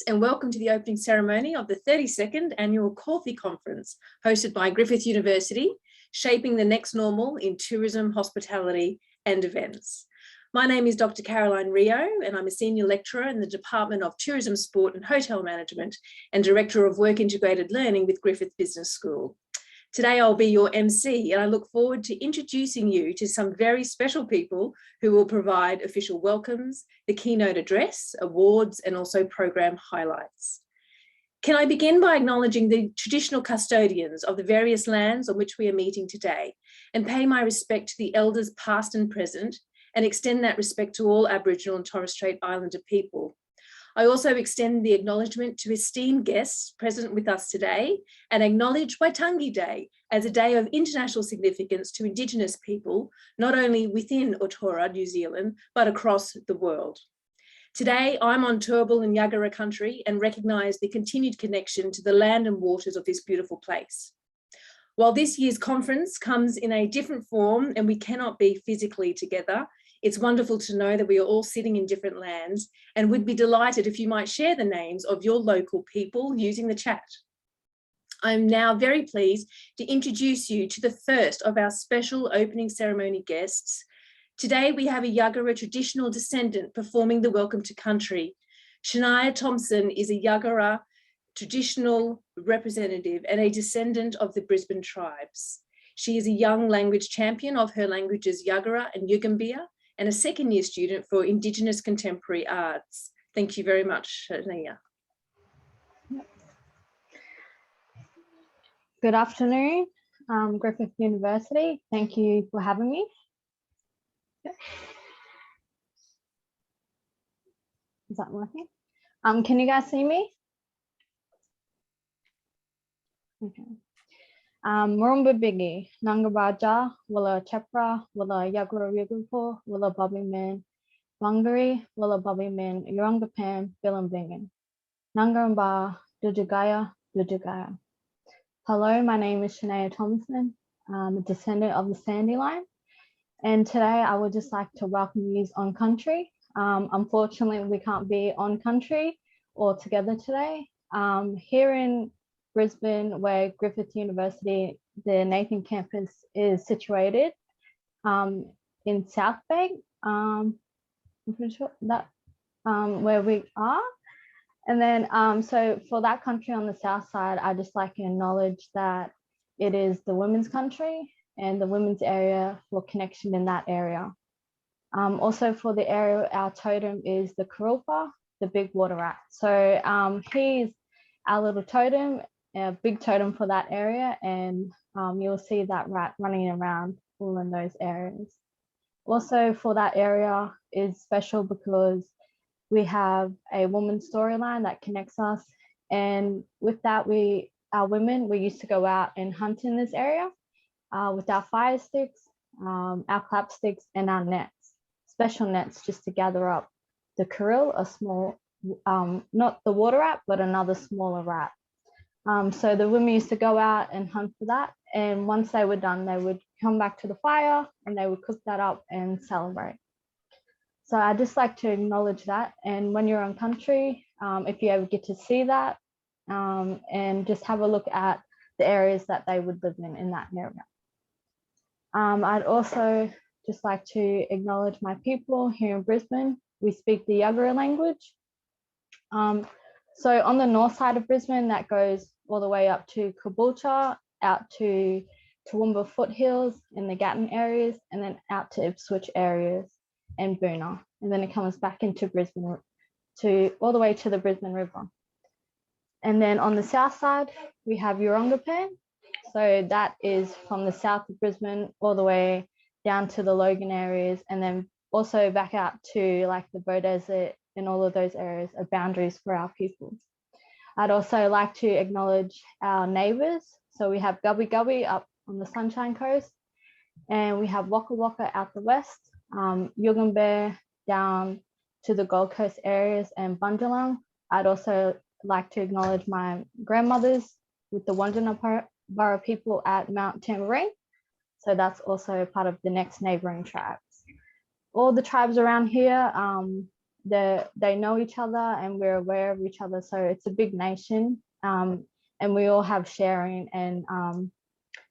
And welcome to the opening ceremony of the 32nd Annual CAUTHE Conference, hosted by Griffith University, shaping the next normal in tourism, hospitality and events. My name is Dr. Carolyn Rio, and I'm a senior lecturer in the Department of Tourism, Sport and Hotel Management and Director of Work Integrated Learning with Griffith Business School. Today I'll be your MC, and I look forward to introducing you to some very special people who will provide official welcomes, the keynote address, awards, and also program highlights. Can I begin by acknowledging the traditional custodians of the various lands on which we are meeting today, and pay my respect to the elders past and present, and extend that respect to all Aboriginal and Torres Strait Islander people. I also extend the acknowledgement to esteemed guests present with us today and acknowledge Waitangi Day as a day of international significance to Indigenous people, not only within Aotearoa, New Zealand, but across the world. Today, I'm on Turrbal and Yagara country and recognise the continued connection to the land and waters of this beautiful place. While this year's conference comes in a different form and we cannot be physically together, it's wonderful to know that we are all sitting in different lands, and would be delighted if you might share the names of your local people using the chat. I'm now very pleased to introduce you to the first of our special opening ceremony guests. Today we have a Yagara traditional descendant performing the Welcome to Country. Shaniah Thomason is a Yagara traditional representative and a descendant of the Brisbane tribes. She is a young language champion of her languages Yagara and Yugambeh, and a second-year student for Indigenous Contemporary Arts. Thank you very much, Shaniah. Good afternoon, Griffith University. Thank you for having me. Is that working? Can you guys see me? Okay. Murumba Biggie, Nangabaja, Willa Chepra, Willa Yagura Yugupo, Willa Bobby Man, Wangari, Willa Bobby Man, Yorangapan, Bilambingan, Nangaramba, Dujagaya, Dujagaya. Hello, my name is Shaniah Thomason. I'm a descendant of the Sandy Line, and today I would just like to welcome you on country. Unfortunately, we can't be on country or together today. Here in Brisbane, where Griffith University, the Nathan campus is situated, in South Bank, I'm pretty sure that where we are. And then, so for that country on the south side, I just like to acknowledge that it is the women's country and the women's area for connection in that area. Also for the area, our totem is the Karupa, the big water rat. So he's our little totem, a big totem for that area, and you'll see that rat running around all in those areas. Also for that area is special because we have a woman's storyline that connects us, and with that, our women, we used to go out and hunt in this area with our fire sticks, our clap sticks and our nets, special nets just to gather up the krill, a small, not the water rat, but another smaller rat. So the women used to go out and hunt for that, and once they were done, they would come back to the fire and they would cook that up and celebrate. So I just like to acknowledge that, and when you're on country, if you ever get to see that, and just have a look at the areas that they would live in that area. I'd also just like to acknowledge my people here in Brisbane. We speak the Yagara language. So on the north side of Brisbane, that goes all the way up to Caboolture, out to Toowoomba foothills in the Gatton areas, and then out to Ipswich areas and Boonah. And then it comes back into Brisbane all the way to the Brisbane River. And then on the south side, we have Yorangapan. So that is from the south of Brisbane all the way down to the Logan areas, and then also back out to like the Bow Desert and all of those areas are boundaries for our people. I'd also like to acknowledge our neighbours. So we have Gubbi Gubbi up on the Sunshine Coast, and we have Waka Waka out the west, Yugambeh down to the Gold Coast areas and Bunjalung. I'd also like to acknowledge my grandmothers with the Wandjina Borough people at Mount Tamborine. So that's also part of the next neighbouring tribes. All the tribes around here they know each other and we're aware of each other. So it's a big nation, and we all have sharing and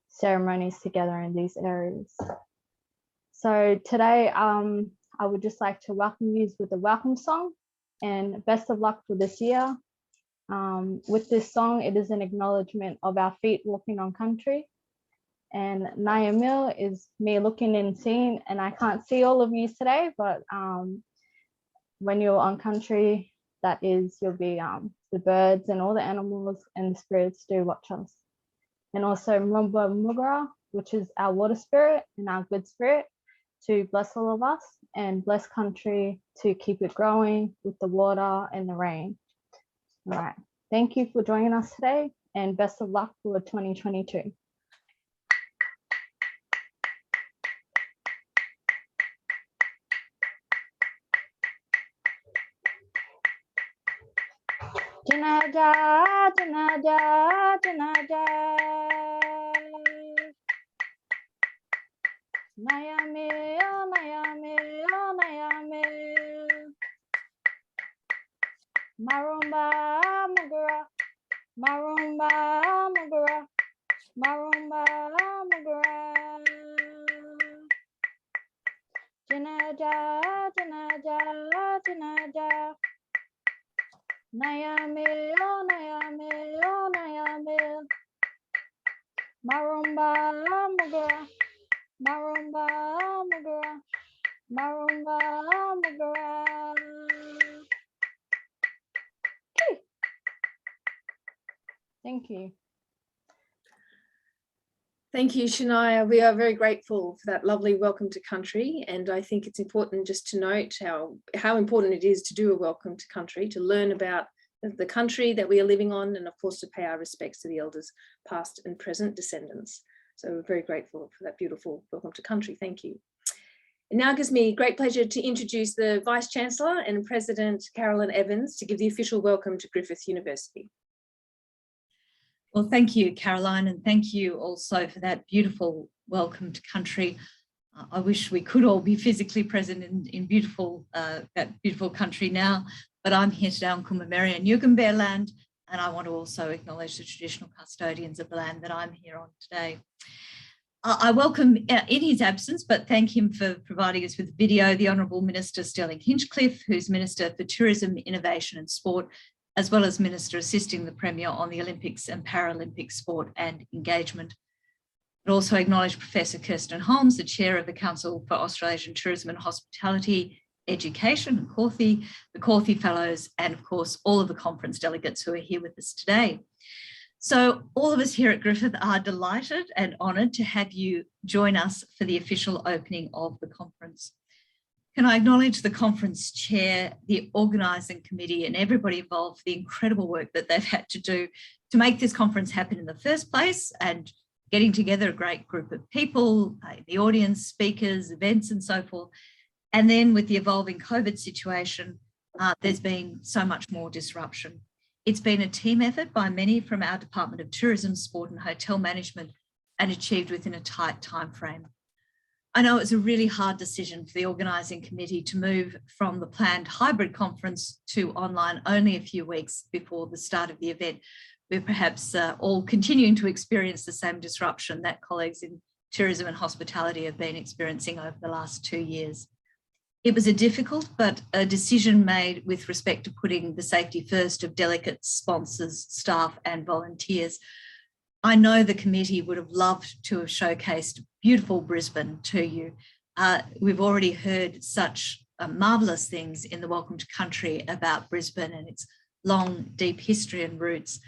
ceremonies together in these areas. So today, I would just like to welcome you with a welcome song and best of luck for this year. With this song, it is an acknowledgement of our feet walking on country. And Naya Mill is me looking and seeing, and I can't see all of you today, but when you're on country, that is, you'll be the birds and all the animals and the spirits do watch us. And also Mrumba Mugara, which is our water spirit and our good spirit, to bless all of us and bless country to keep it growing with the water and the rain. All right, thank you for joining us today and best of luck for 2022. Janaja, Janaja, Janaja. Nayame, oh Nayame, oh Nayame. Marumba Mugara, Marumba Mugara, Marumba Mugara. Janaja, Janaja, Janaja. Nayame, oh Nayame, oh Nayame. Marumba Mugara, Marumba Mugara, Marumba Mugara. Okay. Thank you. Thank you, Shaniah. We are very grateful for that lovely welcome to country. And I think it's important just to note how important it is to do a welcome to country, to learn about the country that we are living on, and of course to pay our respects to the elders, past and present descendants. So we're very grateful for that beautiful welcome to country. Thank you. It now gives me great pleasure to introduce the Vice Chancellor and President Carolyn Evans to give the official welcome to Griffith University. Well, thank you, Caroline, and thank you also for that beautiful welcome to country. I wish we could all be physically present in beautiful, that beautiful country now, but I'm here today on Kumameri and Yugambeh land, and I want to also acknowledge the traditional custodians of the land that I'm here on today. I welcome, in his absence, but thank him for providing us with video, the Honourable Minister Stirling Hinchliffe, who's Minister for Tourism, Innovation and Sport, as well as Minister assisting the Premier on the Olympics and Paralympic sport and engagement. I'd also acknowledge Professor Kirsten Holmes, the Chair of the Council for Australasian Tourism and Hospitality, Education, and CAUTHE, the CAUTHE Fellows, and of course, all of the conference delegates who are here with us today. So all of us here at Griffith are delighted and honoured to have you join us for the official opening of the conference. Can I acknowledge the conference chair, the organising committee and everybody involved for the incredible work that they've had to do to make this conference happen in the first place, and getting together a great group of people, the audience, speakers, events and so forth. And then with the evolving COVID situation, there's been so much more disruption. It's been a team effort by many from our Department of Tourism, Sport and Hotel Management, and achieved within a tight time frame. I know it's a really hard decision for the organising committee to move from the planned hybrid conference to online only a few weeks before the start of the event. We're perhaps all continuing to experience the same disruption that colleagues in tourism and hospitality have been experiencing over the last 2 years. It was a difficult but a decision made with respect to putting the safety first of delegates, sponsors, staff and volunteers. I know the committee would have loved to have showcased beautiful Brisbane to you. We've already heard such marvellous things in the Welcome to Country about Brisbane and its long, deep history and roots.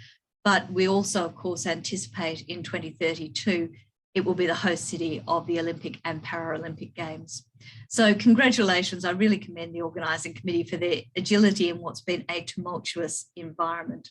But we also, of course, anticipate in 2032, it will be the host city of the Olympic and Paralympic Games. So congratulations, I really commend the organising committee for their agility in what's been a tumultuous environment.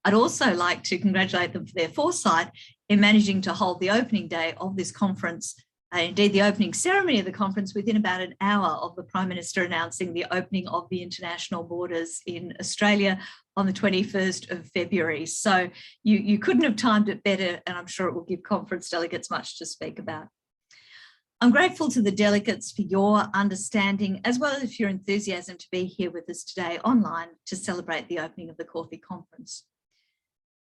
I'd also like to congratulate them for their foresight in managing to hold the opening day of this conference, indeed the opening ceremony of the conference, within about an hour of the Prime Minister announcing the opening of the international borders in Australia on the 21st of February. So you couldn't have timed it better, and I'm sure it will give conference delegates much to speak about. I'm grateful to the delegates for your understanding, as well as your enthusiasm to be here with us today online to celebrate the opening of the CAUTHE conference.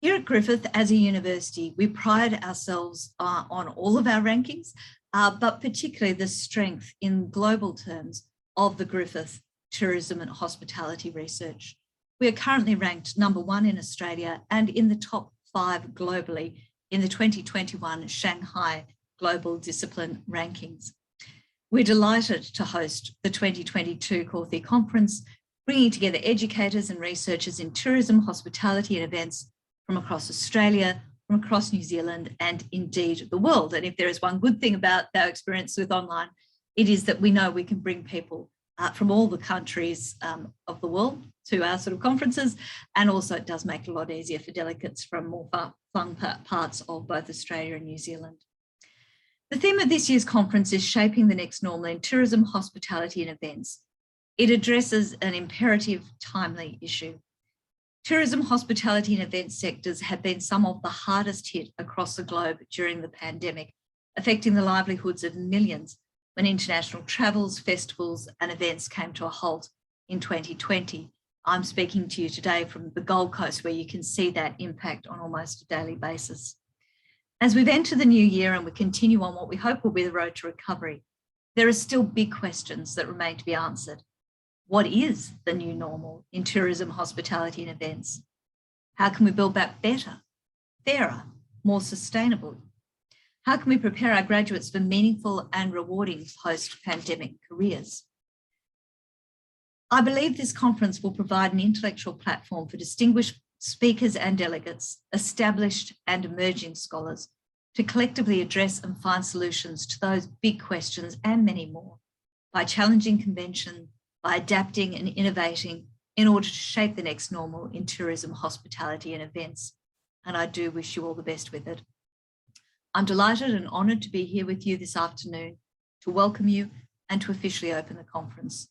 Here at Griffith, as a university, we pride ourselves on all of our rankings, but particularly the strength in global terms of the Griffith tourism and hospitality research. We are currently ranked #1 in Australia and in the top 5 globally in the 2021 Shanghai Global Discipline Rankings. We're delighted to host the 2022 CAUTHE conference, bringing together educators and researchers in tourism, hospitality and events from across Australia, from across New Zealand, and indeed the world. And if there is one good thing about our experience with online, it is that we know we can bring people from all the countries of the world to our sort of conferences. And also it does make it a lot easier for delegates from more far-flung parts of both Australia and New Zealand. The theme of this year's conference is Shaping the Next Normal in Tourism, Hospitality and Events. It addresses an imperative, timely issue. Tourism, hospitality and events sectors have been some of the hardest hit across the globe during the pandemic, affecting the livelihoods of millions when international travels, festivals and events came to a halt in 2020. I'm speaking to you today from the Gold Coast, where you can see that impact on almost a daily basis. As we've entered the new year and we continue on what we hope will be the road to recovery, there are still big questions that remain to be answered. What is the new normal in tourism, hospitality and events? How can we build back better, fairer, more sustainable? How can we prepare our graduates for meaningful and rewarding post-pandemic careers? I believe this conference will provide an intellectual platform for distinguished speakers and delegates, established and emerging scholars, to collectively address and find solutions to those big questions and many more by challenging convention, by adapting and innovating in order to shape the next normal in tourism, hospitality and events. And I do wish you all the best with it. I'm delighted and honoured to be here with you this afternoon to welcome you and to officially open the conference.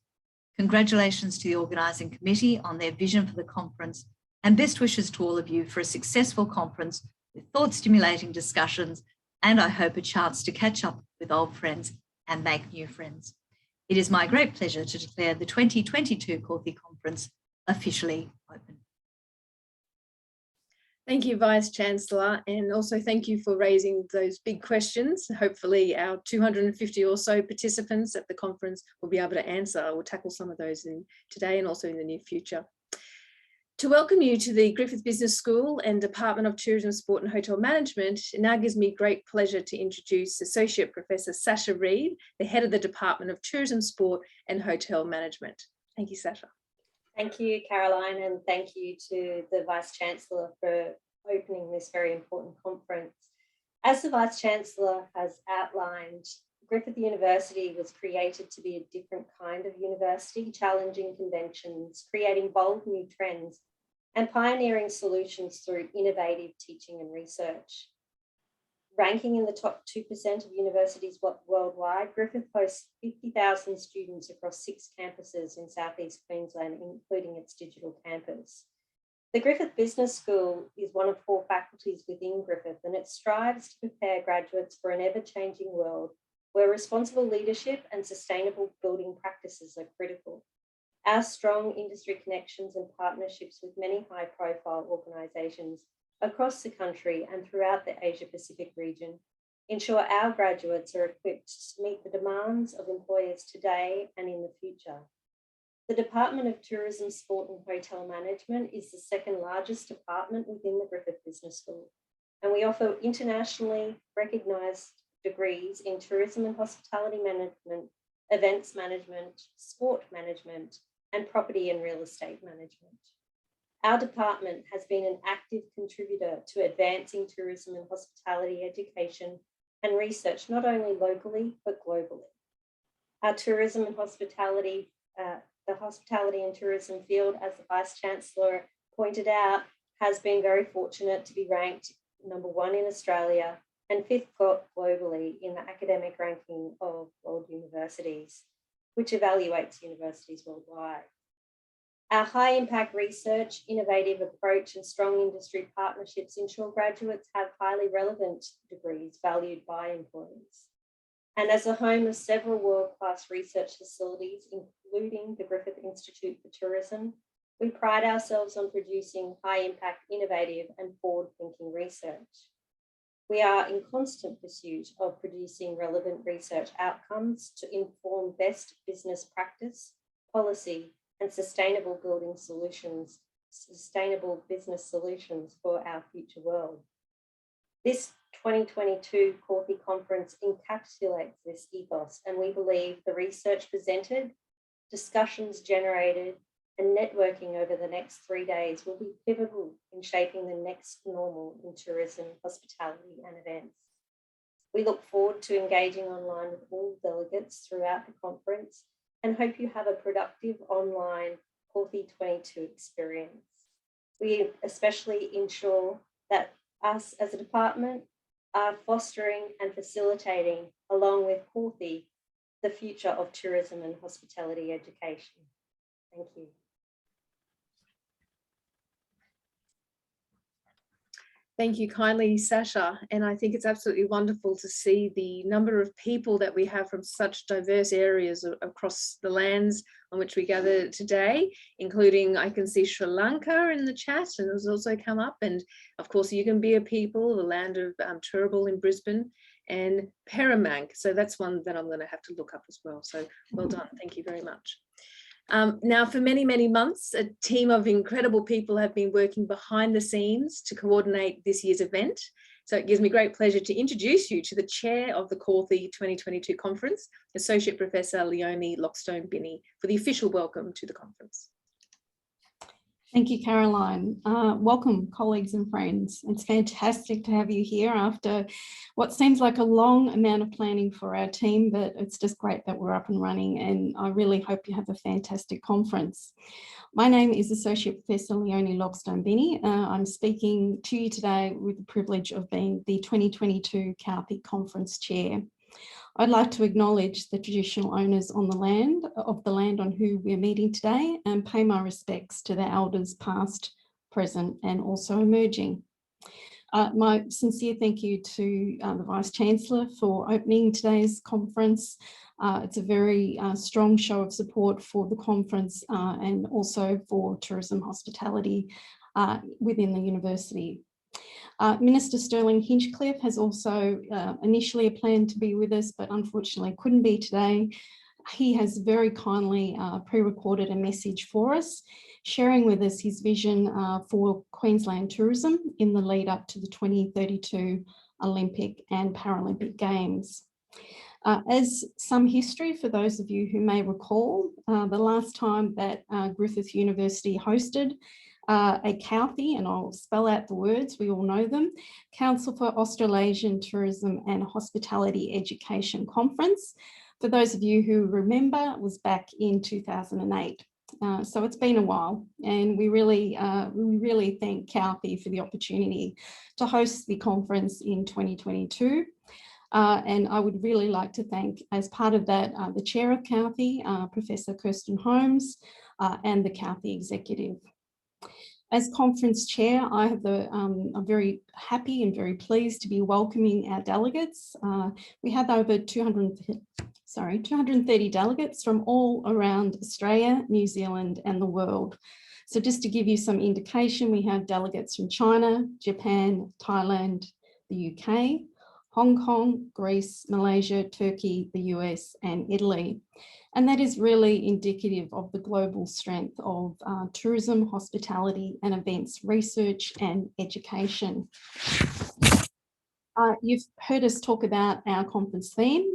Congratulations to the organising committee on their vision for the conference, and best wishes to all of you for a successful conference with thought-stimulating discussions, and I hope a chance to catch up with old friends and make new friends. It is my great pleasure to declare the 2022 CAUTHE conference officially open. Thank you, Vice-Chancellor, and also thank you for raising those big questions. Hopefully our 250 or so participants at the conference will be able to answer or tackle some of those today and also in the near future. To welcome you to the Griffith Business School and Department of Tourism, Sport and Hotel Management, it now gives me great pleasure to introduce Associate Professor Sacha Reid, the head of the Department of Tourism, Sport and Hotel Management. Thank you, Sacha. Thank you, Caroline, and thank you to the Vice-Chancellor for opening this very important conference. As the Vice-Chancellor has outlined, Griffith University was created to be a different kind of university, challenging conventions, creating bold new trends, and pioneering solutions through innovative teaching and research. Ranking in the top 2% of universities worldwide, Griffith hosts 50,000 students across 6 campuses in Southeast Queensland, including its digital campus. The Griffith Business School is one of 4 faculties within Griffith, and it strives to prepare graduates for an ever-changing world where responsible leadership and sustainable building practices are critical. Our strong industry connections and partnerships with many high-profile organisations across the country and throughout the Asia-Pacific region ensure our graduates are equipped to meet the demands of employers today and in the future. The Department of Tourism, Sport and Hotel Management is the 2nd largest department within the Griffith Business School, and we offer internationally recognised degrees in tourism and hospitality management, events management, sport management, and property and real estate management. Our department has been an active contributor to advancing tourism and hospitality education and research, not only locally, but globally. Our tourism and hospitality, the hospitality and tourism field, as the Vice-Chancellor pointed out, has been very fortunate to be ranked #1 in Australia and 5th globally in the academic ranking of world universities, which evaluates universities worldwide. Our high impact research, innovative approach and strong industry partnerships ensure graduates have highly relevant degrees valued by employers. And as a home of several world-class research facilities, including the Griffith Institute for Tourism, we pride ourselves on producing high-impact, innovative and forward-thinking research. We are in constant pursuit of producing relevant research outcomes to inform best business practice, policy and sustainable business solutions for our future world. This 2022 CAUTHE conference encapsulates this ethos, and we believe the research presented, discussions generated, and networking over the next 3 days will be pivotal in shaping the next normal in tourism, hospitality, and events. We look forward to engaging online with all delegates throughout the conference and hope you have a productive online CAUTHE 22 experience. We especially ensure that us as a department are fostering and facilitating, along with CAUTHE, the future of tourism and hospitality education. Thank you. Thank you kindly, Sacha. And I think it's absolutely wonderful to see the number of people that we have from such diverse areas across the lands on which we gather today, including, I can see Sri Lanka in the chat, and has also come up. And of course, Yugambeh people, the land of Turrbal in Brisbane, and Peramang. So that's one that I'm going to have to look up as well. So well done. Thank you very much. Now, for many, many months, a team of incredible people have been working behind the scenes to coordinate this year's event. So it gives me great pleasure to introduce you to the chair of the CAUTHE 2022 conference, Associate Professor Leonie Lockstone-Binney, for the official welcome to the conference. Thank you, Caroline. Welcome, colleagues and friends. It's fantastic to have you here after what seems like a long amount of planning for our team, but it's just great that we're up and running, and I really hope you have a fantastic conference. My name is Associate Professor Leonie Lockstone-Binney. I'm speaking to you today with the privilege of being the 2022 CAUTHE Conference Chair. I'd like to acknowledge the traditional owners on the land on who we're meeting today, and pay my respects to the elders past, present and also emerging. My sincere thank you to the Vice-Chancellor for opening today's conference. It's a very strong show of support for the conference and also for tourism hospitality within the university. Minister Stirling Hinchliffe has also initially planned to be with us, but unfortunately couldn't be today. He has very kindly pre-recorded a message for us, sharing with us his vision for Queensland tourism in the lead up to the 2032 Olympic and Paralympic Games. As some history for those of you who may recall, the last time that Griffith University hosted a CAUTHE, and I'll spell out the words, we all know them, Council for Australasian Tourism and Hospitality Education Conference. For those of you who remember, it was back in 2008. So it's been a while, and we really thank CAUTHE for the opportunity to host the conference in 2022. And I would really like to thank, as part of that, the chair of CAUTHE, Professor Kirsten Holmes, and the CAUTHE executive. As conference chair, I have I'm very happy and very pleased to be welcoming our delegates. We have over 230 delegates from all around Australia, New Zealand and the world. So just to give you some indication, we have delegates from China, Japan, Thailand, the UK, Hong Kong, Greece, Malaysia, Turkey, the US and Italy. And that is really indicative of the global strength of tourism, hospitality and events research and education. You've heard us talk about our conference theme,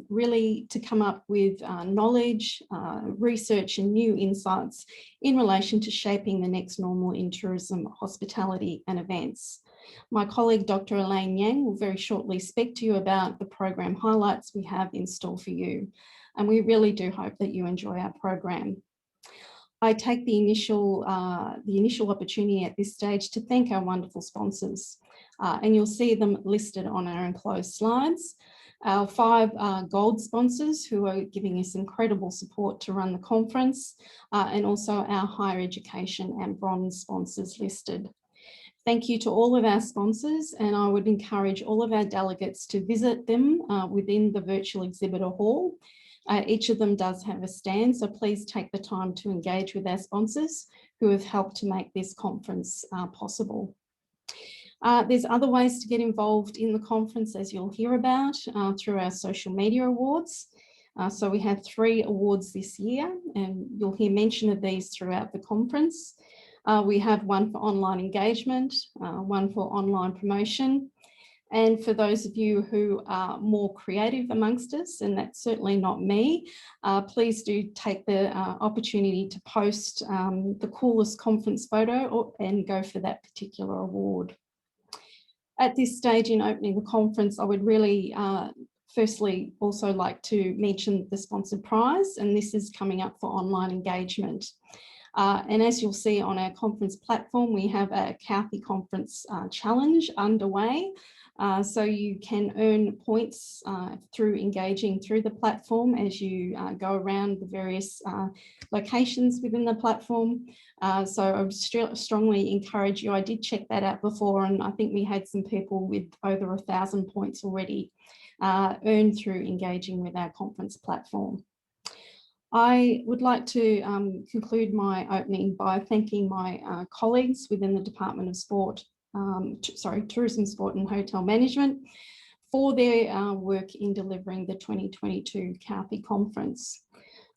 really to come up with knowledge, research and new insights in relation to shaping the next normal in tourism, hospitality and events. My colleague, Dr. Elaine Yang, will very shortly speak to you about the program highlights we have in store for you. And we really do hope that you enjoy our program. I take the initial opportunity at this stage to thank our wonderful sponsors, and you'll see them listed on our enclosed slides. Our 5 gold sponsors who are giving us incredible support to run the conference, and also our higher education and bronze sponsors listed. Thank you to all of our sponsors, and I would encourage all of our delegates to visit them within the virtual exhibitor hall. Each of them does have a stand, so please take the time to engage with our sponsors who have helped to make this conference possible. There's other ways to get involved in the conference, as you'll hear about, through our social media awards. So we have 3 awards this year, and you'll hear mention of these throughout the conference. We have one for online engagement, one for online promotion. And for those of you who are more creative amongst us, and that's certainly not me, please do take the opportunity to post the coolest conference photo and go for that particular award. At this stage in opening the conference, I would really firstly also like to mention the sponsored prize, and this is coming up for online engagement. And as you'll see on our conference platform, we have a CAUTHE conference challenge underway. So you can earn points through engaging through the platform as you go around the various locations within the platform. So I would strongly encourage you. I did check that out before, and I think we had some people with over 1,000 points already earned through engaging with our conference platform. I would like to conclude my opening by thanking my colleagues within the Department of Sport, Tourism, Sport and Hotel Management for their work in delivering the 2022 CAUTHE conference.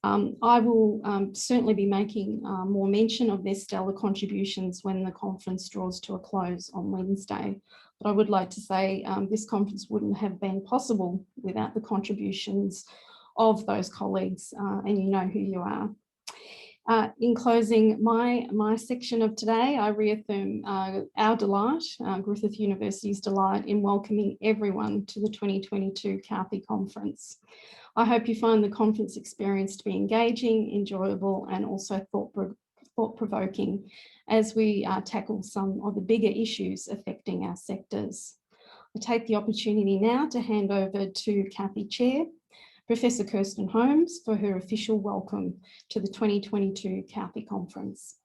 I will certainly be making more mention of their stellar contributions when the conference draws to a close on Wednesday. But I would like to say this conference wouldn't have been possible without the contributions of those colleagues, and you know who you are. In closing my section of today, I reaffirm our delight, Griffith University's delight in welcoming everyone to the 2022 CAUTHE conference. I hope you find the conference experience to be engaging, enjoyable, and also thought-provoking as we tackle some of the bigger issues affecting our sectors. I take the opportunity now to hand over to CAUTHE Chair, Professor Kirsten Holmes, for her official welcome to the 2022 CAUTHE conference.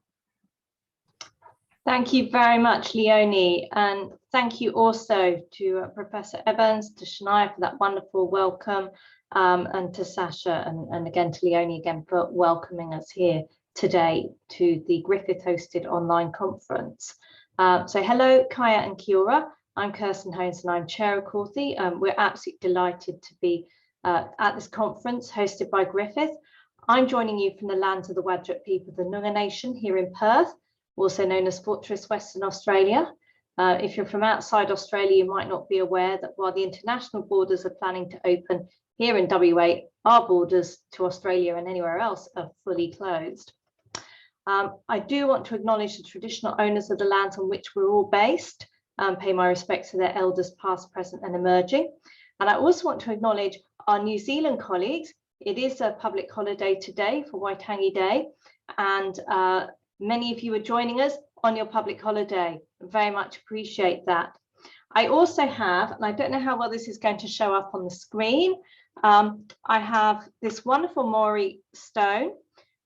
Thank you very much, Leonie, and thank you also to Professor Evans, to Shaniah for that wonderful welcome, and to Sacha and again to Leonie again for welcoming us here today to the Griffith hosted online conference. So hello, Kaya and Kia ora. I'm Kirsten Holmes and I'm Chair of CAUTHE. We're absolutely delighted to be at this conference hosted by Griffith. I'm joining you from the lands of the Wadjuk people, the Noongar Nation here in Perth, also known as Fortress Western Australia. If you're from outside Australia, you might not be aware that while the international borders are planning to open here in WA, our borders to Australia and anywhere else are fully closed. I do want to acknowledge the traditional owners of the lands on which we're all based, pay my respects to their elders past, present and emerging. And I also want to acknowledge our New Zealand colleagues. It is a public holiday today for Waitangi Day, and many of you are joining us on your public holiday. Very much appreciate that. I also have, and I don't know how well this is going to show up on the screen, I have this wonderful Maori stone,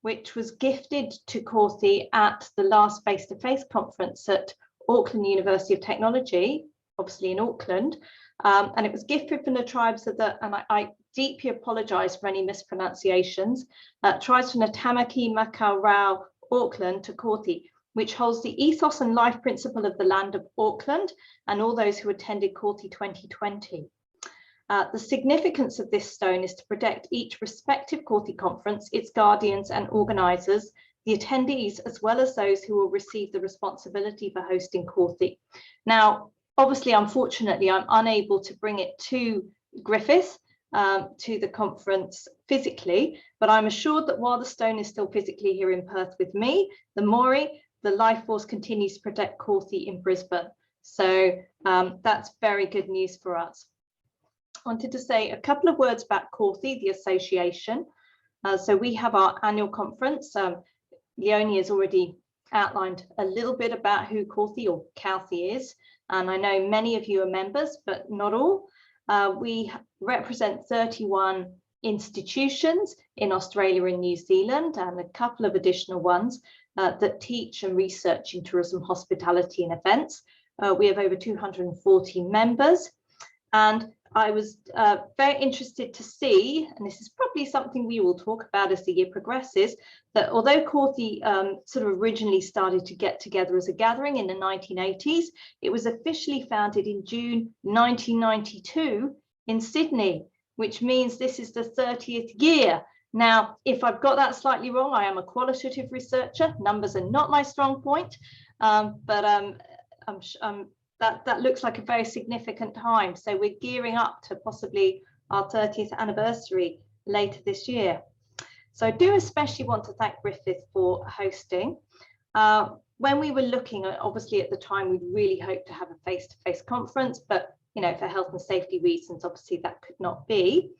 which was gifted to CAUTHE at the last face-to-face conference at Auckland University of Technology, obviously in Auckland. And it was gifted from the tribes of the, and I deeply apologise for any mispronunciations, tribes from the Tamaki Makau Rao, Auckland to CAUTHE, which holds the ethos and life principle of the land of Auckland and all those who attended CAUTHE 2020. The significance of this stone is to protect each respective CAUTHE conference, its guardians and organisers, the attendees, as well as those who will receive the responsibility for hosting CAUTHE. Now, obviously, unfortunately, I'm unable to bring it to Griffith, to the conference physically, but I'm assured that while the stone is still physically here in Perth with me, the Maori, the life force continues to protect CAUTHE in Brisbane. So that's very good news for us. I wanted to say a couple of words about CAUTHE, the association. So we have our annual conference. Leonie has already outlined a little bit about who CAUTHE or CAUTHE is, and I know many of you are members, but not all. We represent 31 institutions in Australia and New Zealand and a couple of additional ones. that teach and research in tourism, hospitality and events. We have over 240 members, and I was very interested to see, and this is probably something we will talk about as the year progresses, that although CAUTHE sort of originally started to get together as a gathering in the 1980s, it was officially founded in June 1992 in Sydney, which means this is the 30th year. Now, if I've got that slightly wrong, I am a qualitative researcher. Numbers are not my strong point, but that looks like a very significant time. So we're gearing up to possibly our 30th anniversary later this year. So I do especially want to thank Griffith for hosting. When we were looking at, obviously at the time, we'd really hoped to have a face-to-face conference, but you know, for health and safety reasons, obviously that could not be.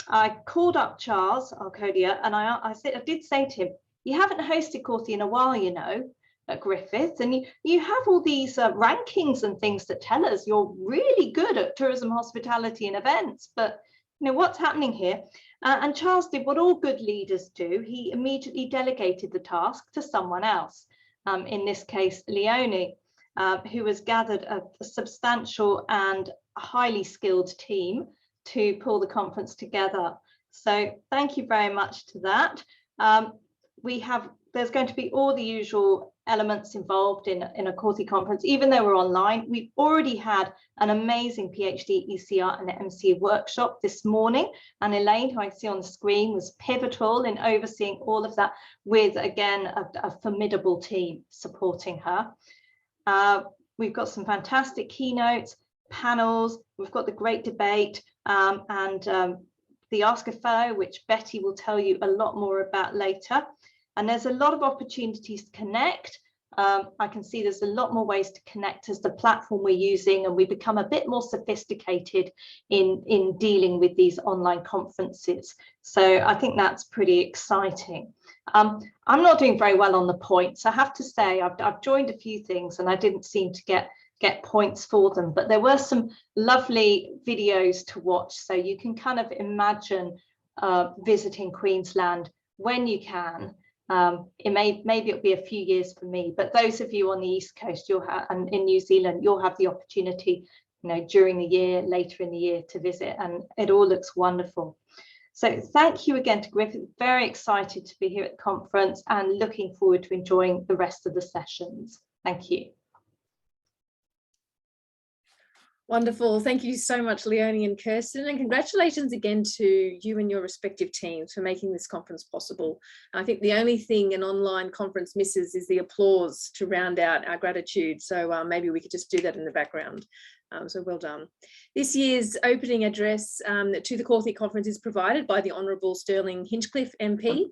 I called up Charles, our co-dear, and I did say to him, you haven't hosted CAUTHE in a while, you know, at Griffith, and you have all these rankings and things that tell us you're really good at tourism, hospitality and events, but you know, what's happening here? And Charles did what all good leaders do. He immediately delegated the task to someone else, in this case, Leonie, who has gathered a substantial and highly skilled team to pull the conference together. So thank you very much to that. There's going to be all the usual elements involved in a CAUTHE conference. Even though we're online, we've already had an amazing PhD, ECR and MC workshop this morning. And Elaine, who I see on the screen, was pivotal in overseeing all of that with, again, a formidable team supporting her. We've got some fantastic keynotes, panels, we've got the great debate, and the Ask a Fellow, which Betty will tell you a lot more about later. And there's a lot of opportunities to connect. I can see there's a lot more ways to connect as the platform we're using, and we become a bit more sophisticated in dealing with these online conferences. So I think that's pretty exciting. I'm not doing very well on the points. I have to say, I've joined a few things and I didn't seem to get points for them, but there were some lovely videos to watch. So you can kind of imagine visiting Queensland when you can. Maybe it'll be a few years for me, but those of you on the East Coast, and in New Zealand, you'll have the opportunity, you know, during the year, later in the year, to visit, and it all looks wonderful. So thank you again to Griffith. Very excited to be here at the conference and looking forward to enjoying the rest of the sessions. Thank you. Wonderful. Thank you so much, Leonie and Kirsten, and congratulations again to you and your respective teams for making this conference possible. I think the only thing an online conference misses is the applause to round out our gratitude. So maybe we could just do that in the background. So well done. This year's opening address to the CAUTHE conference is provided by the Honourable Stirling Hinchliffe MP,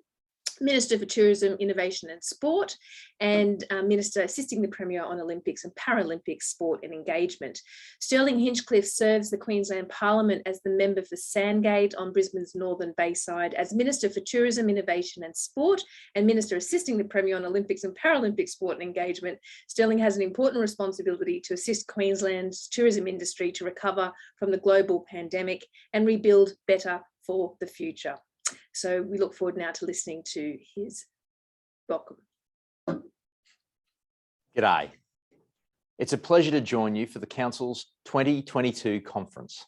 Minister for Tourism, Innovation and Sport, and Minister assisting the Premier on Olympics and Paralympics Sport and Engagement. Stirling Hinchliffe serves the Queensland Parliament as the member for Sandgate on Brisbane's Northern Bayside, as Minister for Tourism, Innovation and Sport, and Minister assisting the Premier on Olympics and Paralympic Sport and Engagement. Stirling has an important responsibility to assist Queensland's tourism industry to recover from the global pandemic and rebuild better for the future. So we look forward now to listening to his welcome. G'day. It's a pleasure to join you for the Council's 2022 conference.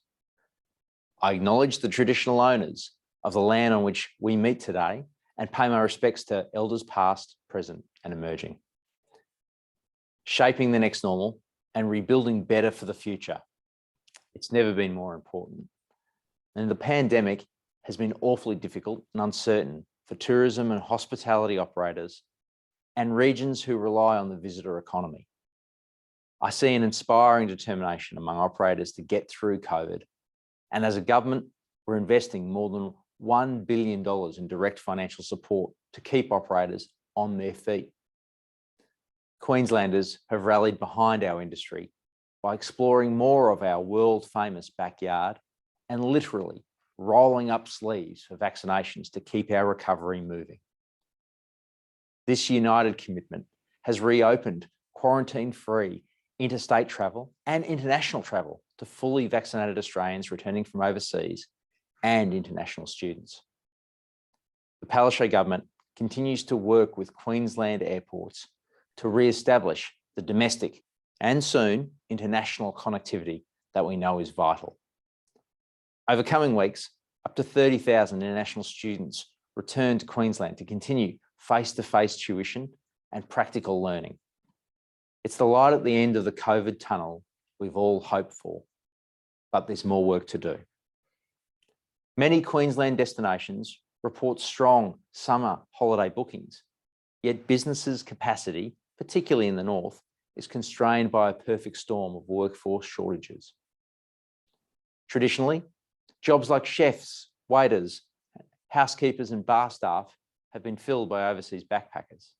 I acknowledge the traditional owners of the land on which we meet today and pay my respects to elders past, present and emerging. Shaping the next normal and rebuilding better for the future. It's never been more important. And the pandemic has been awfully difficult and uncertain for tourism and hospitality operators and regions who rely on the visitor economy. I see an inspiring determination among operators to get through COVID. And as a government, we're investing more than $1 billion in direct financial support to keep operators on their feet. Queenslanders have rallied behind our industry by exploring more of our world-famous backyard and literally rolling up sleeves for vaccinations to keep our recovery moving. This united commitment has reopened quarantine-free interstate travel and international travel to fully vaccinated Australians returning from overseas and international students. The Palaszczuk government continues to work with Queensland airports to re-establish the domestic and soon international connectivity that we know is vital. Over coming weeks, up to 30,000 international students return to Queensland to continue face-to-face tuition and practical learning. It's the light at the end of the COVID tunnel we've all hoped for, but there's more work to do. Many Queensland destinations report strong summer holiday bookings, yet businesses' capacity, particularly in the north, is constrained by a perfect storm of workforce shortages. Traditionally, jobs like chefs, waiters, housekeepers and bar staff have been filled by overseas backpackers.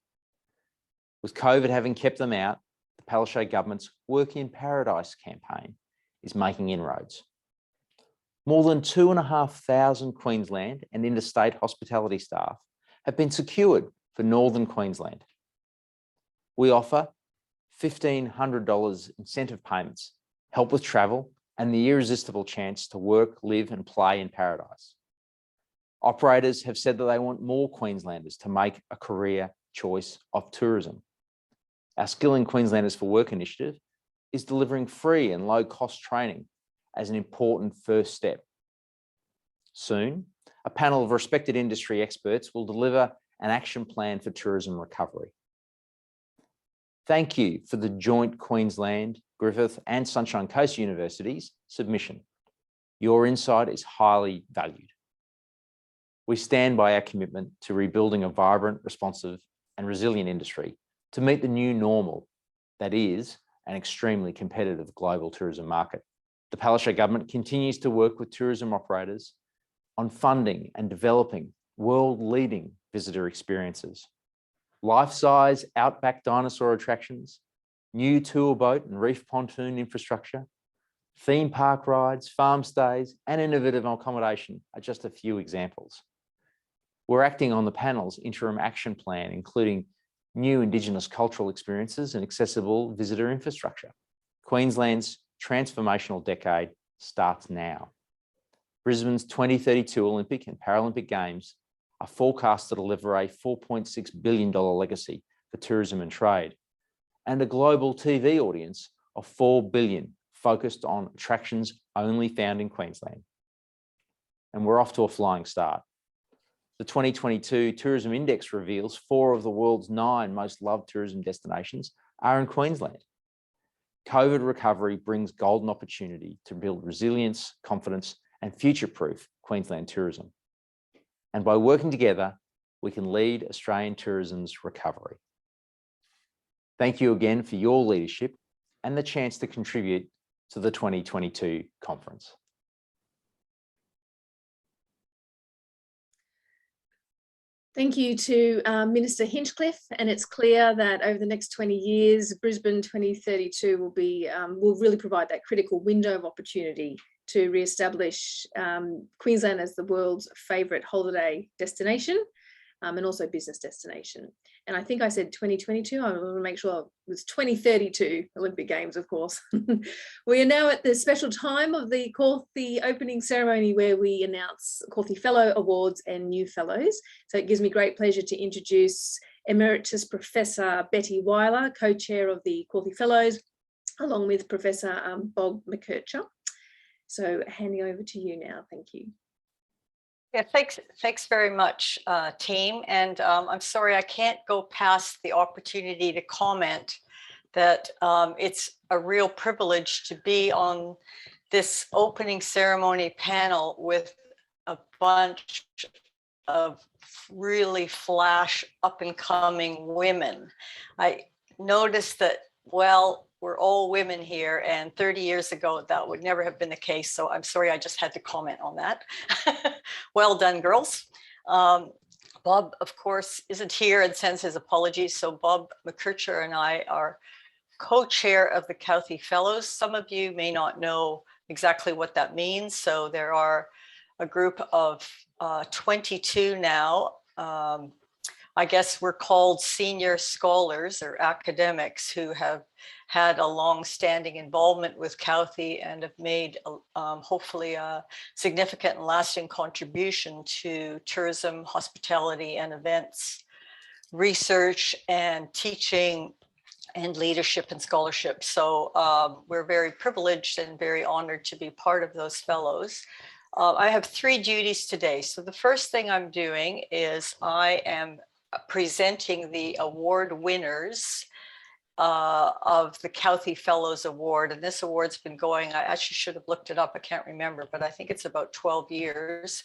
With COVID having kept them out, the Palaszczuk government's Work in Paradise campaign is making inroads. More than 2,500 Queensland and interstate hospitality staff have been secured for Northern Queensland. We offer $1,500 incentive payments, help with travel, and the irresistible chance to work, live and play in paradise. Operators have said that they want more Queenslanders to make a career choice of tourism. Our Skilling Queenslanders for Work initiative is delivering free and low-cost training as an important first step. Soon, a panel of respected industry experts will deliver an action plan for tourism recovery. Thank you for the joint Queensland, Griffith and Sunshine Coast Universities submission. Your insight is highly valued. We stand by our commitment to rebuilding a vibrant, responsive and resilient industry to meet the new normal that is an extremely competitive global tourism market. The Palaszczuk government continues to work with tourism operators on funding and developing world-leading visitor experiences. Life-size outback dinosaur attractions, new tour boat and reef pontoon infrastructure, theme park rides, farm stays, and innovative accommodation are just a few examples. We're acting on the panel's interim action plan, including new Indigenous cultural experiences and accessible visitor infrastructure. Queensland's transformational decade starts now. Brisbane's 2032 Olympic and Paralympic Games are forecast to deliver a $4.6 billion legacy for tourism and trade, and a global TV audience of 4 billion focused on attractions only found in Queensland. And we're off to a flying start. The 2022 Tourism Index reveals 4 of the world's 9 most loved tourism destinations are in Queensland. COVID recovery brings golden opportunity to build resilience, confidence, and future-proof Queensland tourism. And by working together, we can lead Australian tourism's recovery. Thank you again for your leadership and the chance to contribute to the 2022 conference. Thank you to Minister Hinchliffe, and it's clear that over the next 20 years, Brisbane 2032 will really provide that critical window of opportunity to re-establish Queensland as the world's favourite holiday destination and also business destination. And I think I said 2022, I want to make sure it was 2032 Olympic Games, of course. We are now at the special time of the CAUTHE opening ceremony where we announce CAUTHE Fellow Awards and new Fellows. So it gives me great pleasure to introduce Emeritus Professor Betty Weiler, co-chair of the CAUTHE Fellows, along with Professor Bob McKercher. So handing over to you now, thank you. Yeah, thanks very much, team. And I'm sorry, I can't go past the opportunity to comment that it's a real privilege to be on this opening ceremony panel with a bunch of really flash up and coming women. I noticed that, well, we're all women here, and 30 years ago that would never have been the case. So I'm sorry, I just had to comment on that. Well done, girls. Bob, of course, isn't here and sends his apologies. So Bob McKercher and I are co-chair of the CAUTHE Fellows. Some of you may not know exactly what that means. So there are a group of 22 now. I guess we're called senior scholars or academics who have had a long-standing involvement with CAUTHE and have made hopefully a significant and lasting contribution to tourism, hospitality, and events research and teaching and leadership and scholarship. So we're very privileged and very honored to be part of those fellows. I have 3 duties today. So the first thing I'm doing is I am presenting the award winners of the CAUTHE Fellows Award. And this award's been going, I actually should have looked it up, I can't remember, but I think it's about 12 years.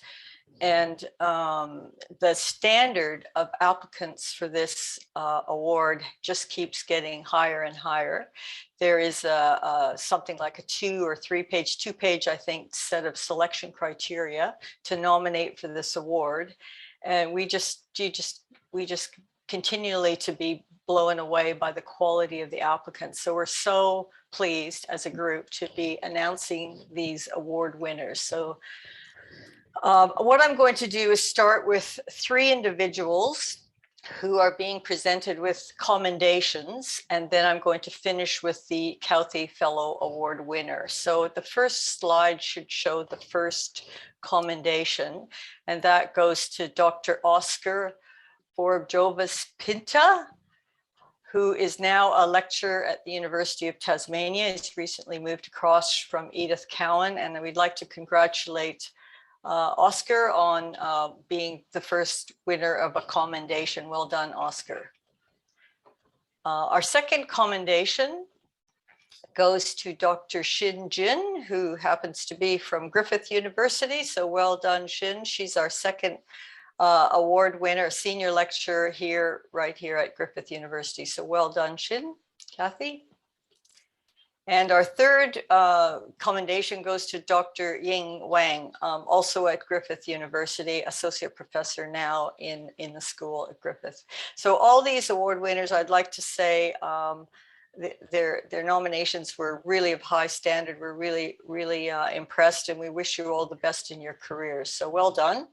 And the standard of applicants for this award just keeps getting higher and higher. There is something like a 2 or 3 page, 2 page, I think, set of selection criteria to nominate for this award. And we just continually to be blown away by the quality of the applicants. So we're so pleased as a group to be announcing these award winners. So what I'm going to do is start with 3 individuals who are being presented with commendations, and then I'm going to finish with the CAUTHE Fellow Award winner. So the first slide should show the first commendation, and that goes to Dr. Oscar Forbjovis Pinta, who is now a lecturer at the University of Tasmania. He's recently moved across from Edith Cowan, and we'd like to congratulate Oscar on being the first winner of a commendation. Well done, Oscar. Our second commendation goes to Dr. Shin Jin, who happens to be from Griffith University. So well done, Shin. She's our second award winner, senior lecturer here, right here at Griffith University. So well done, Shin. Kathy. And our third commendation goes to Dr. Ying Wang, also at Griffith University, associate professor now in the school at Griffith. So all these award winners, I'd like to say their nominations were really of high standard. We're really, really impressed, and we wish you all the best in your careers. So well done.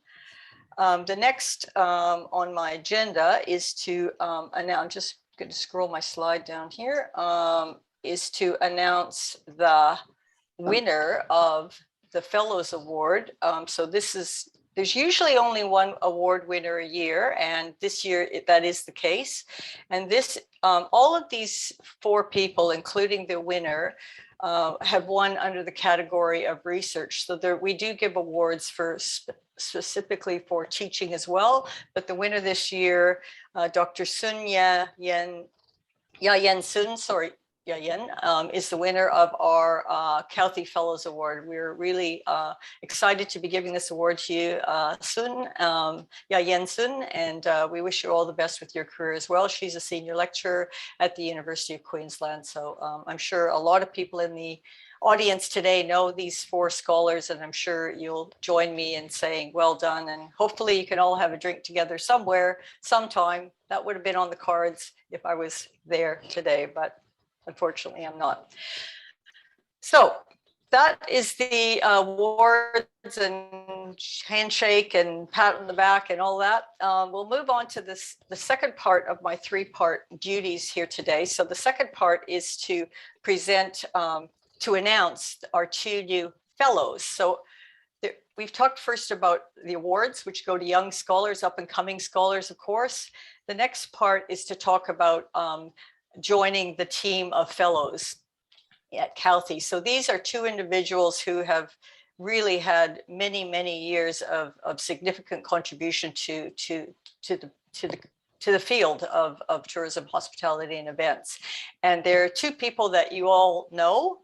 The next on my agenda is to announce, I'm just going to scroll my slide down here, is to announce the winner of the Fellows Award. So there's usually only one award winner a year, and this year that is the case. And this, all of these 4 people, including the winner, have won under the category of research. So there, we do give awards for specifically for teaching as well. But the winner this year, Dr. Sun Yayen Sun, sorry, Yayen, is the winner of our CAUTHE Fellows Award. We're really excited to be giving this award to you, Sun, Yayen Sun, and we wish you all the best with your career as well. She's a senior lecturer at the University of Queensland. So I'm sure a lot of people in the audience today know these 4 scholars, and I'm sure you'll join me in saying well done, and hopefully you can all have a drink together somewhere, sometime. That would have been on the cards if I was there today, but unfortunately I'm not. So that is the awards and handshake and pat on the back and all that. We'll move on to the second part of my 3-part duties here today. So the second part is to present, to announce our 2 new fellows. So we've talked first about the awards, which go to young scholars, up and coming scholars, of course. The next part is to talk about joining the team of fellows at CAUTHE. So these are 2 individuals who have really had many, many years of significant contribution to the field of tourism, hospitality, and events. And there are 2 people that you all know.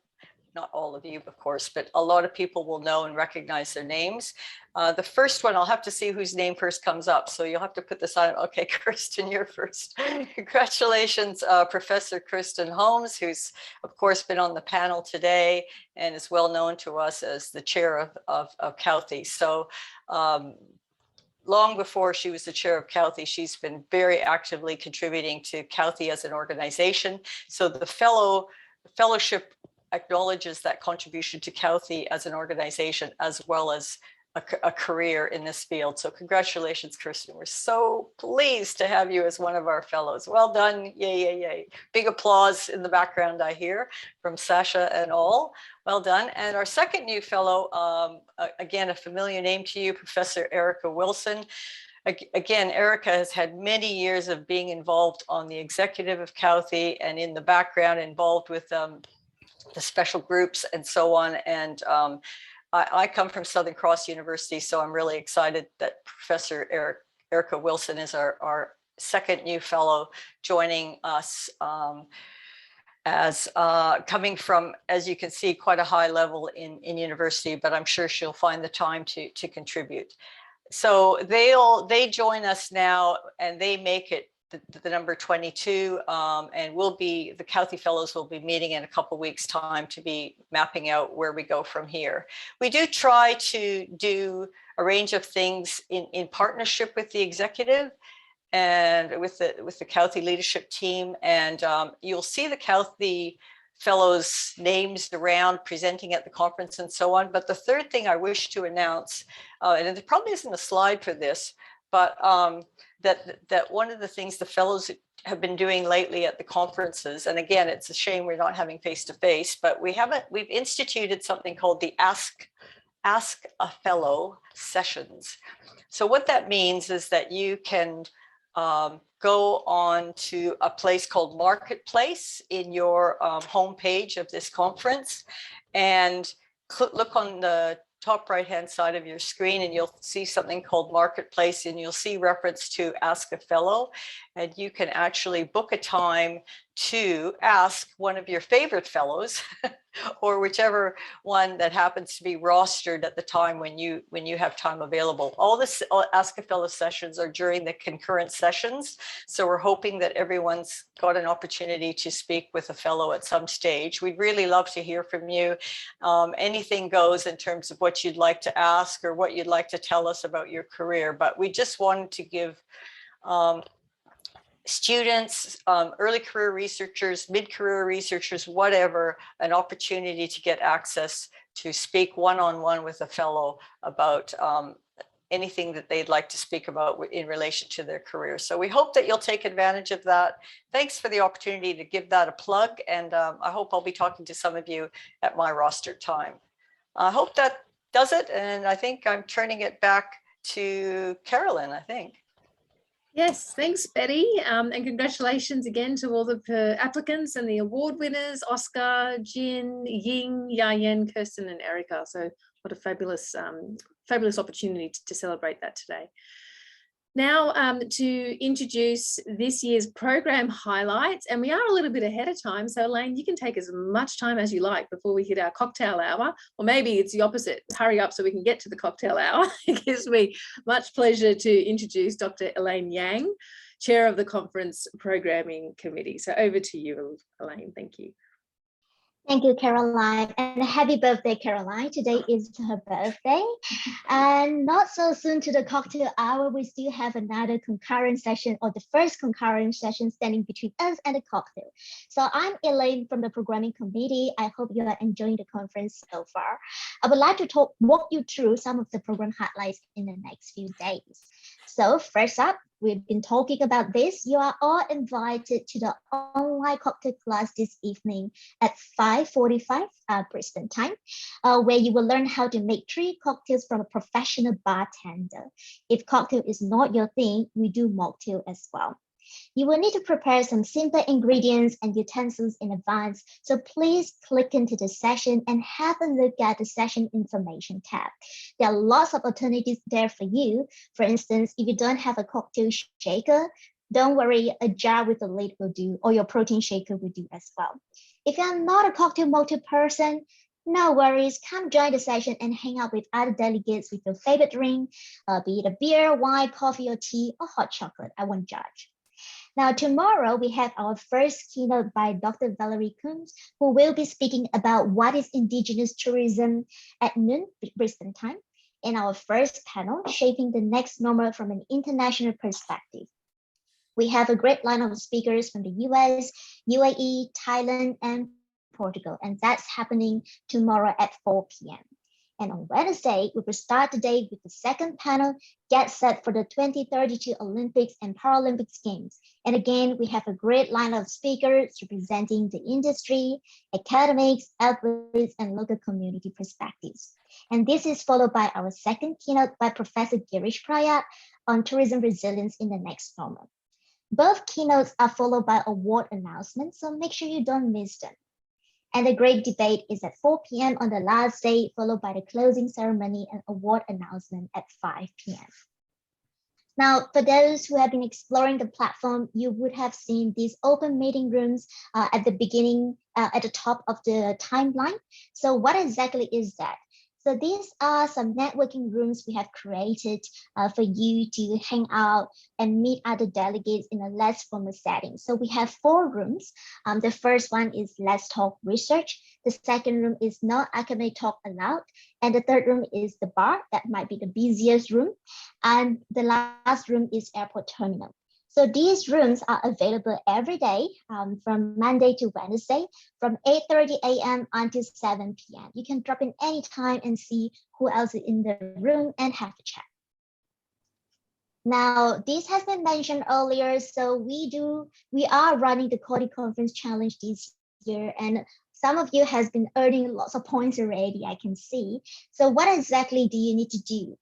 Not all of you, of course, but a lot of people will know and recognize their names. The first one, I'll have to see whose name first comes up. So you'll have to put this on. Okay, Kirsten, you're first. Congratulations, Professor Kirsten Holmes, who's of course been on the panel today and is well known to us as the chair of CAUTHE. So long before she was the chair of CAUTHE, she's been very actively contributing to CAUTHE as an organization. So the fellowship acknowledges that contribution to CAUTHE as an organization, as well as a career in this field. So congratulations, Kirsten. We're so pleased to have you as one of our fellows. Well done. Yay, yay, yay. Big applause in the background, I hear, from Sacha and all. Well done. And our second new fellow, again, a familiar name to you, Professor Erica Wilson. again, Erica has had many years of being involved on the executive of CAUTHE and in the background involved with the special groups and so on. And I come from Southern Cross University, so I'm really excited that Professor Erica Wilson is our second new fellow joining us, as coming from, as you can see, quite a high level in university, but I'm sure she'll find the time to contribute. So they join us now, and they make it the number 22, and the CAUTHE Fellows will be meeting in a couple of weeks' time to be mapping out where we go from here. We do try to do a range of things in partnership with the executive and with the CAUTHE leadership team, and you'll see the CAUTHE Fellows names around presenting at the conference and so on. But the third thing I wish to announce, and there probably isn't a slide for this, but that one of the things the fellows have been doing lately at the conferences, and again, it's a shame we're not having face-to-face, but we've instituted something called the Ask a Fellow sessions. So what that means is that you can go on to a place called Marketplace in your homepage of this conference, and look on the top right hand side of your screen, and you'll see something called Marketplace, and you'll see reference to Ask a Fellow, and you can actually book a time to ask one of your favorite fellows or whichever one that happens to be rostered at the time when you have time available. All Ask a Fellow sessions are during the concurrent sessions, so we're hoping that everyone's got an opportunity to speak with a fellow at some stage. We'd really love to hear from you. Anything goes in terms of what you'd like to ask or what you'd like to tell us about your career, but we just wanted to give students, early career researchers, mid-career researchers, whatever, an opportunity to get access to speak one-on-one with a fellow about anything that they'd like to speak about in relation to their career. So we hope that you'll take advantage of that. Thanks for the opportunity to give that a plug, and I hope I'll be talking to some of you at my rostered time. I hope that does it, and I think I'm turning it back to Carolyn, I think. Yes, thanks, Betty. And congratulations again to all the applicants and the award winners, Oscar, Jin, Ying, Yayen, Kirsten, and Erica. So what a fabulous, fabulous opportunity to celebrate that today. Now to introduce this year's program highlights, and we are a little bit ahead of time, so Elaine, you can take as much time as you like before we hit our cocktail hour, or maybe it's the opposite, hurry up so we can get to the cocktail hour. It gives me much pleasure to introduce Dr. Elaine Yang, Chair of the Conference Programming Committee. So over to you, Elaine, thank you. Thank you, Caroline, and happy birthday, Caroline. Today is her birthday, and not so soon to the cocktail hour, we still have another concurrent session, or the first concurrent session standing between us and the cocktail. So I'm Elaine from the Programming Committee. I hope you are enjoying the conference so far. I would like to walk you through some of the program highlights in the next few days. So first up, we've been talking about this. You are all invited to the online cocktail class this evening at 5:45 Brisbane time, where you will learn how to make 3 cocktails from a professional bartender. If cocktail is not your thing, we do mocktail as well. You will need to prepare some simple ingredients and utensils in advance, so please click into the session and have a look at the session information tab. There are lots of alternatives there for you. For instance, if you don't have a cocktail shaker, don't worry, a jar with a lid will do, or your protein shaker will do as well. If you're not a cocktail mocktail person, no worries, come join the session and hang out with other delegates with your favorite drink, be it a beer, wine, coffee, or tea, or hot chocolate. I won't judge. Now, tomorrow we have our first keynote by Dr. Valerie Coombs, who will be speaking about what is Indigenous tourism at noon, Brisbane time, and our first panel, Shaping the Next Normal from an International Perspective. We have a great lineup of speakers from the US, UAE, Thailand, and Portugal, and that's happening tomorrow at 4 p.m. And on Wednesday, we will start the day with the second panel, Get Set for the 2032 Olympics and Paralympics Games. And again, we have a great lineup of speakers representing the industry, academics, athletes, and local community perspectives. And this is followed by our second keynote by Professor Girish Prayat, on tourism resilience in the next normal. Both keynotes are followed by award announcements, so make sure you don't miss them. And the great debate is at 4 p.m. on the last day, followed by the closing ceremony and award announcement at 5 p.m. Now, for those who have been exploring the platform, you would have seen these open meeting rooms at the beginning, at the top of the timeline. So what exactly is that? So these are some networking rooms we have created for you to hang out and meet other delegates in a less formal setting. So we have 4 rooms. The first one is Let's Talk Research. The second room is No Academic Talk Allowed. And the third room is the bar. That might be the busiest room. And the last room is Airport Terminal. So these rooms are available every day from Monday to Wednesday from 8:30 a.m. until 7 p.m. You can drop in anytime and see who else is in the room and have a chat. Now, this has been mentioned earlier, so we are running the CAUTHE Conference Challenge this year, and some of you has been earning lots of points already, I can see. So what exactly do you need to do?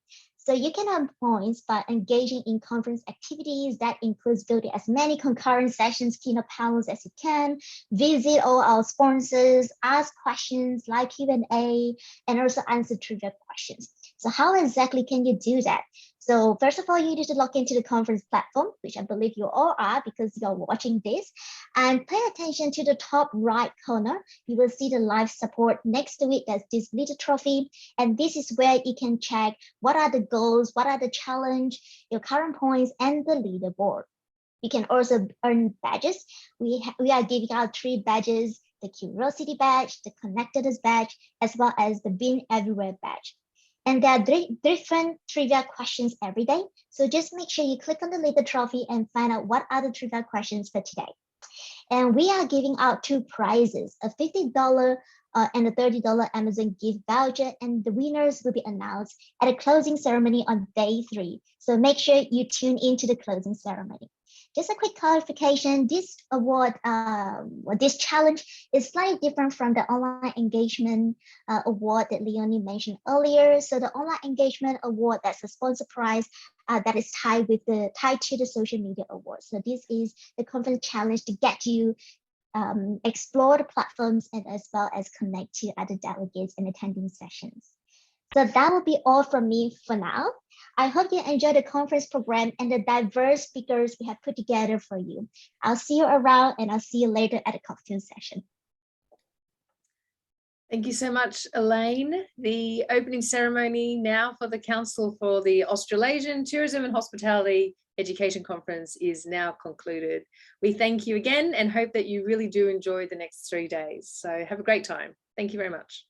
So you can earn points by engaging in conference activities that includes go to as many concurrent sessions, keynote panels as you can, visit all our sponsors, ask questions like Q&A, and also answer trivia questions. So how exactly can you do that? So first of all, you need to log into the conference platform, which I believe you all are because you're watching this, and pay attention to the top right corner. You will see the live support next to it. There's this little trophy, and this is where you can check what are the goals, what are the challenge, your current points, and the leaderboard. You can also earn badges. We are giving out 3 badges: the Curiosity badge, the Connectedness badge, as well as the Been Everywhere badge. And there are different trivia questions every day. So just make sure you click on the little trophy and find out what are the trivia questions for today. And we are giving out 2 prizes, a $50 and a $30 Amazon gift voucher, and the winners will be announced at a closing ceremony on day 3. So make sure you tune into the closing ceremony. Just a quick clarification, this award, this challenge is slightly different from the online engagement award that Leonie mentioned earlier. So the online engagement award, that's a sponsor prize that is tied to the social media award. So this is the conference challenge to get you explore the platforms and as well as connect to other delegates and attending sessions. So that will be all from me for now. I hope you enjoy the conference program and the diverse speakers we have put together for you. I'll see you around, and I'll see you later at the cocktail session. Thank you so much, Elaine. The opening ceremony now for the Council for the Australasian Tourism and Hospitality Education Conference is now concluded. We thank you again and hope that you really do enjoy the next 3 days. So have a great time. Thank you very much.